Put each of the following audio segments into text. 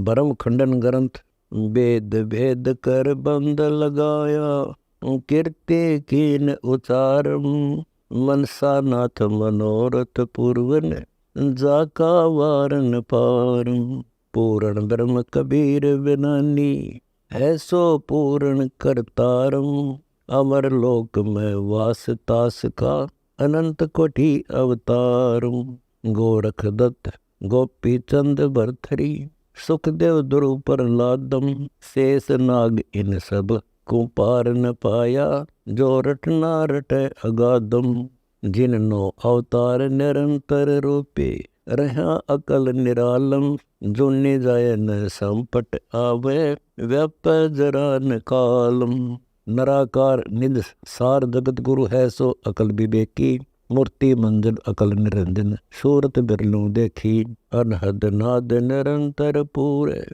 भरम खंडन ग्रंथ। वेद भेद कर बंद लगाया, कीर्ति कीन उचारम। मनसा नाथ मनोरथ पूर्वन, जाका वारन पारम। पूर्ण ब्रह्म कबीर बिनानी, ऐसो पूर्ण करतारम। अमर लोक में वास तास का, अनंत कोटि अवतारम। गोरख दत्त गोपी चंद भरथरी, सुखदेव ध्रुव प्रहलादम। शेष नाग इन सब को पार न पाया, जो रटना रटे अगाधम। जिननो अवतार निरंतर रूपे, रहा अकल निरालम। जुनि जाय न संपट आवे, व्याप जरा न कालम। नराकार निध सार जगत गुरु है सो अकल विवेकी। मूर्ति मंजन अकल निरंजन, सूरत बिरलू देखी। अनहद नाद निरंतर पूरे,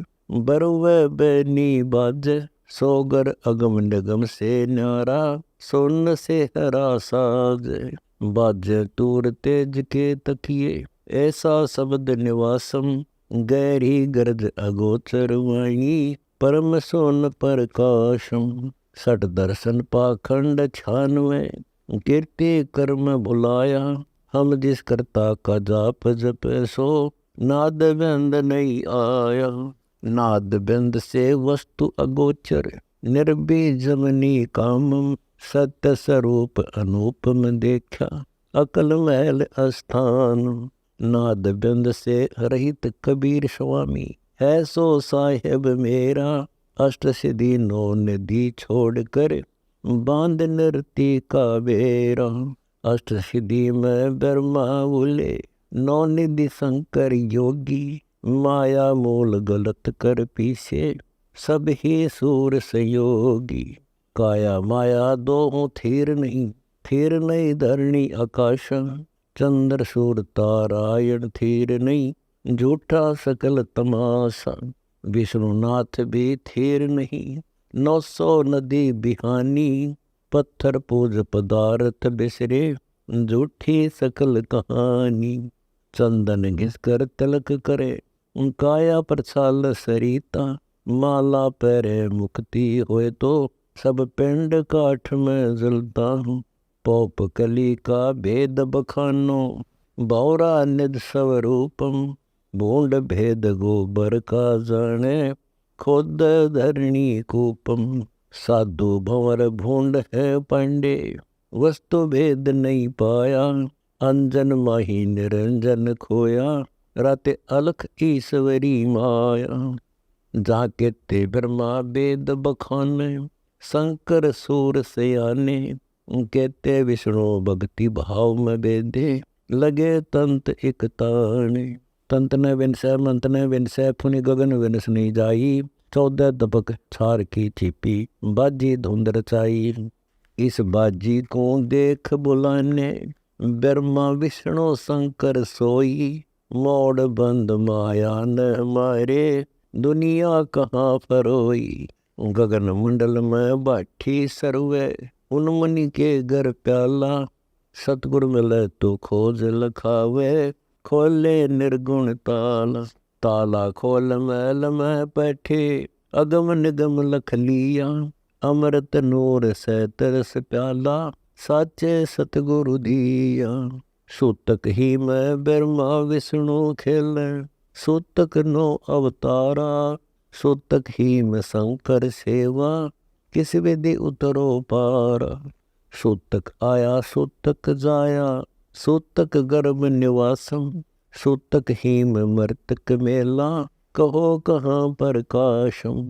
बरुवे बैनी बाजे। सोगर अगम निगम से न्यारा, सुन से हरा साज। बाजे तूर तेज के तकिए, ऐसा शब्द निवासम। गहरी गरज अगोचर वाणी, परम सोन प्रकाशम। सठ दर्शन पाखंड छानवे, कीर्ति कर्म बुलाया। हम जिस करता का जाप जप सो, नाद बिंद नहीं आया। नाद बिंद से वस्तु अगोचर, निर्बीजमनी कामम। सत्य स्वरूप अनूपम देखा, अकल महल अस्थान। नाद बिंद से रहित कबीर स्वामी, है सो साहेब मेरा। अष्ट सिद्धि नौ निधि छोड़ कर, बांध नृति का बेरा। अष्ट सिद्धि में ब्रह्मा बोले, नौ निधि शंकर योगी। माया मूल गलत कर पीछे, सब ही सूर संयोगी। काया माया दो थीर नहीं धरणी आकाश। चंद्र सूर तारायण थीर नहीं, झूठा सकल तमाशा। विष्णुनाथ भी थीर नहीं, 900 नदी बिहानी। पत्थर पूज पदार्थ बिसरे, झूठी सकल कहानी। चंदन घिस कर तिलक करे, काया प्रछाल सरिता। माला पैरे मुक्ति होए तो, सब पिंड काठ में जलता हूँ। पौप कली का भेद बखानो, बौरा निध स्वरूपम। भूंड भेद गोबर का जाने, खुद धरणी कूपम। साधु भंवर भूंड है पांडे, वस्तु भेद नहीं पाया। अंजन माही निरंजन खोया, राते अलख ईश्वरी माया। जाके ते ब्रह्मा वेद बखाने, शंकर सूर सयाने। कहते विष्णु भक्ति भाव में वेदे, लगे तंत एक ताने। तंत न विनसै मंत न विनसै, फुनि गगन विनस नहीं जाई। 14 दबक छार की छिपी, बाजी धुंध रचाई। इस बाजी को देख बुलाने, ब्रह्मा विष्णु शंकर सोई। मोड़ बंद माया न मारे, दुनिया कहाँ फरोई। गगन मंडल में बाठी सरवे, उन्मनी के घर प्याला। सतगुर मिले तो खोज लखावे, खोले निर्गुण ताला। ताला खोल मैल में बैठे, अगम निगम लख लिया। अमृत नूर से तरस प्याला, साचे सतगुरु दिया। सूतक ही में ब्रह्मा विष्णु खेले, सूतक नो अवतारा। सूतक ही में शंकर सेवा, किस विधि उतरो पारा। सूतक आया सूतक जाया, सूतक गर्भ निवासम। सूतक ही में मर्तक मेला, कहो कहाँ प्रकाशम।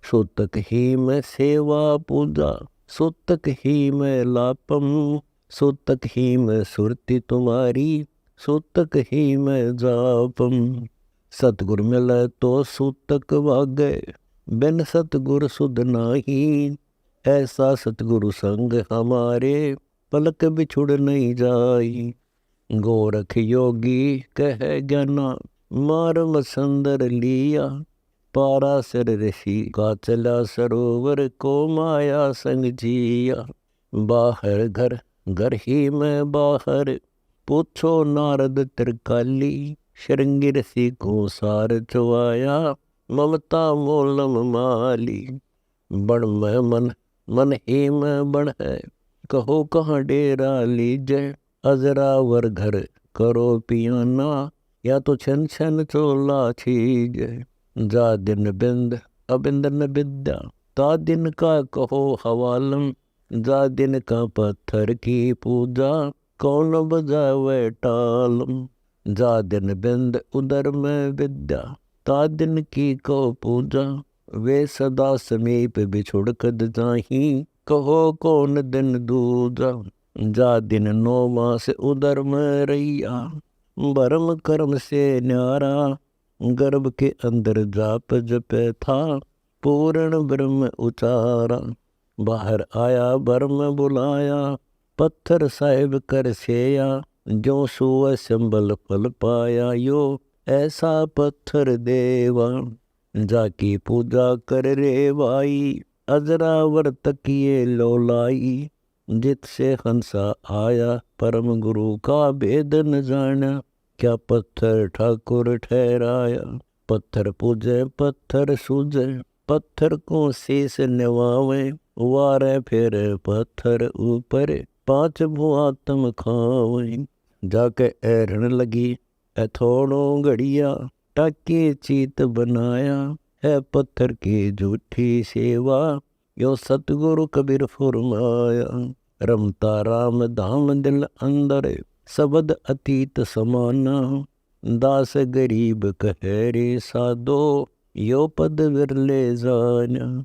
सूतक ही में सेवा पूजा, सूतक ही में लापम। सूतक ही में सुरति तुम्हारी, सूतक ही में जापम। सतगुर मिले तो सूतक वागे, बिन सतगुर सुध नाही। ऐसा सतगुरु संग हमारे, पलक बिछुड़ नहीं जाई। गोरख योगी कह ज्ञाना, मारम संदर लिया। पाराशर ऋषि का चला सरोवर को, माया संग जिया। बाहर घर घर ही में बाहर, पूछो नारद त्रिकाली। श्रृंगी ऋषि को सार चुआया, ममता मोलम माली। बण में मन मन ही में बण है, कहो कहाँ डेरा लीजै। अजरावर घर करो पियाना, या तो छन छन चोला छीजै। जा दिन बिंद अबिंदन विद्या, ता दिन का कहो हवालम। जा दिन का पत्थर की पूजा, कौन बजावे टालम। जा दिन बिंद उदर में विद्या, ता दिन की को पूजा। वे सदा समीप बिछुड़ कद जाही, कहो कौन दिन दूजा। जा दिन 9 मास उदर में रैया, भरम कर्म से न्यारा। गर्भ के अंदर जाप जपे था, पूर्ण ब्रह्म उचारा। बाहर आया ब्रह्म बुलाया, पत्थर साहिब कर सेया। जो सुअ संबल फल पाया, यो ऐसा पत्थर देवा। जाकी पूजा कर रे भाई, अजरावर तकिए लोलाई। जित से हंसा आया, परम गुरु का भेद न जाना। क्या पत्थर ठाकुर ठहराया, पत्थर पूजे पत्थर सूझे। पत्थर को शीस निवावे, वारे फिर पत्थर ऊपर। 5 भुआत्म खावे। जाके ऐरण लगी थोड़ो घड़िया, टाके चीत बनाया। है पत्थर की झूठी सेवा, यो सतगुरु कबीर फुरमाया। रमता राम धाम दिल अंदर, शब्द अतीत समाना। दास गरीब कहे रे साधो, यो पद विरले जाना।